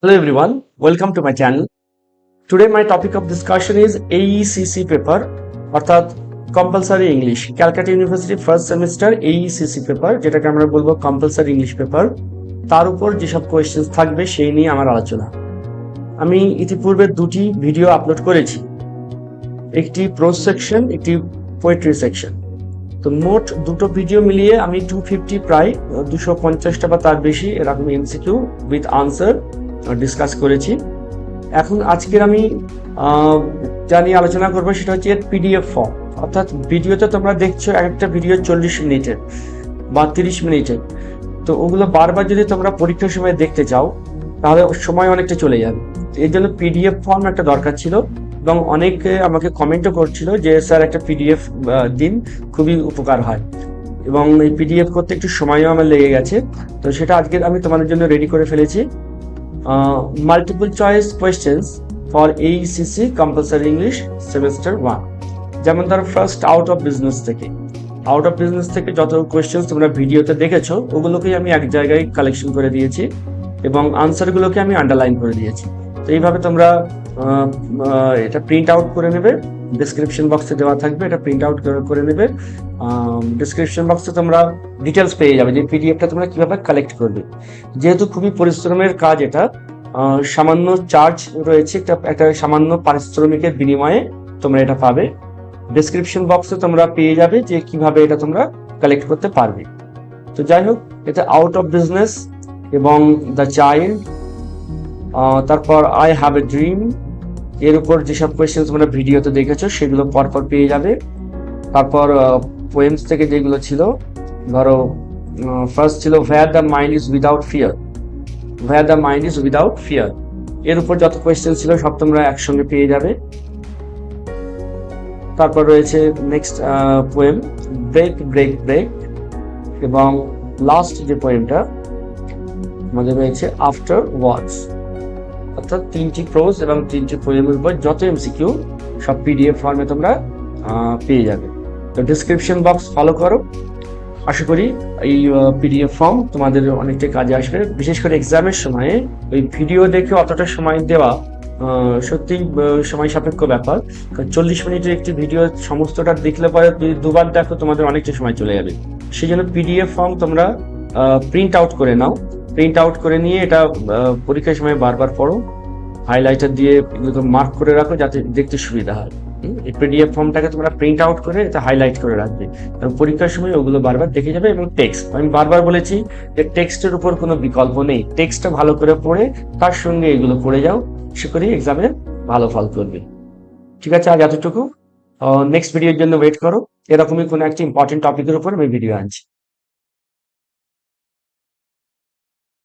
Hello everyone, welcome to my channel. Today my topic of discussion is AECC paper অর্থাৎ compulsory English Calcutta university first semester AECC paper, যেটাকে আমরা বলবো compulsory English paper. তার উপর যেসব questions থাকবে সেই নিয়ে আমার আলোচনা। আমি ইতিপূর্বে দুটি ভিডিও আপলোড করেছি, একটি প্রোজ সেকশন, একটি পোয়েট্রি সেকশন। তো মোট দুটো ভিডিও মিলিয়ে আমি 250 প্রায় 250টা বা তার বেশি এরকম এমসিকিউ উইথ আনসার ডিসকাস করেছি। এখন আজকের আমি যা নিয়ে আলোচনা করবো সেটা হচ্ছে এর পিডিএফ ফর্ম। অর্থাৎ ভিডিওতে তোমরা দেখছো একটা ভিডিও 40 মিনিটের বা 30 মিনিটের, তো ওগুলো বারবার যদি তোমরা পরীক্ষার সময় দেখতে চাও তাহলে সময় অনেকটা চলে যাবে। এর জন্য পিডিএফ ফর্ম একটা দরকার ছিল, এবং অনেকে আমাকে কমেন্টও করছিল যে স্যার একটা পিডিএফ দিন, খুবই উপকার হয়। এবং এই পিডিএফ করতে একটু সময়ও আমার লেগে গেছে, তো সেটা আজকে আমি তোমাদের জন্য রেডি করে ফেলেছি। Multiple choice questions for AECC compulsory English semester 1। যেমন ধরো ফার্স্ট আউট অফ বিজনেস থেকে যত কোয়েশ্চেন্স তোমরা ভিডিওতে দেখেছো ওগুলোকেই আমি এক জায়গায় কালেকশন করে দিয়েছি, এবং আনসারগুলোকে আমি আন্ডারলাইন করে দিয়েছি। তো এইভাবে তোমরা এটা প্রিন্ট আউট করে নেবে, ডিসক্রিপশন বক্সে দেওয়া থাকবে, এটা প্রিন্ট আউট করে নেবে। ডিসক্রিপশন বক্সে তোমরা ডিটেলস পেয়ে যাবে যে পিডিএফটা তোমরা কিভাবে কালেক্ট করবে। যেহেতু খুবই পরিশ্রমের কাজ, এটা সামান্য চার্জ রয়েছে, একটা সামান্য পারিশ্রমিকের বিনিময়ে তোমরা এটা পাবে। ডিসক্রিপশন বক্সে তোমরা পেয়ে যাবে যে কিভাবে এটা তোমরা কালেক্ট করতে পারবে। তো যাই হোক, এটা আউট অফ বিজনেস এবং দ্য চাইল্ড, তারপর আই হ্যাভ এ ড্রিম, এর উপর যেসব কোয়েশ্চেন তোমরা ভিডিওতে দেখেছো সেগুলো পরপর পেয়ে যাবে। তারপর পোয়েমস থেকে যেগুলো ছিল, ধরো ফার্স্ট ছিল where the mind is without fear, এর উপর যত কোয়েশ্চেন ছিল সব তোমরা একসঙ্গে পেয়ে যাবে। তারপর রয়েছে নেক্সট পোয়েম ব্রেক, এবং লাস্ট যে পোয়েমটা আমাদের রয়েছে আফটার ওয়ার্ডস। অর্থাৎ 3টি প্রোজ এবং 3টি পোয়েমের উপর যত এমসিকিউ সব পিডিএফ ফর্মে তোমরা পেয়ে যাবে। তো ডিসক্রিপশন বক্স ফলো করো, আশা করি এই পিডিএফ ফর্ম তোমাদের অনেকটা কাজে আসবে। বিশেষ করে এক্সামের সময়ে ওই ভিডিও দেখে অতটা সময় দেওয়া সত্যি সময় সাপেক্ষ ব্যাপার। 40 মিনিটের একটি ভিডিও সমস্তটা দেখলে পরে দুবার দেখো তোমাদের অনেকটা সময় চলে যাবে। সেই জন্য পিডিএফ ফর্ম তোমরা প্রিন্ট আউট করে নাও, প্রিন্ট আউট করে নিয়ে এটা পরীক্ষার সময় বারবার পড়ো, হাইলাইটার দিয়ে মার্ক করে রাখো যাতে দেখতে সুবিধা হয়। এই পিডিএফ ফর্মটাকে তোমরা প্রিন্ট আউট করে এটা হাইলাইট করে রাখবে, এবং পরীক্ষার সময় ওগুলো বারবার দেখে যাবে। এবং টেক্সট, আমি বারবার বলেছি যে টেক্সটের উপর কোনো বিকল্প নেই, টেক্সটটা ভালো করে পড়ে তার সঙ্গে এগুলো পড়ে যাও, আশা করি এক্সামে ভালো ফল করবে। ঠিক আছে, আজ এতটুকু। নেক্সট ভিডিওর জন্য ওয়েট করো, এরকমই কোনো একটা ইম্পর্টেন্ট টপিকের উপর আমি ভিডিও আনছি।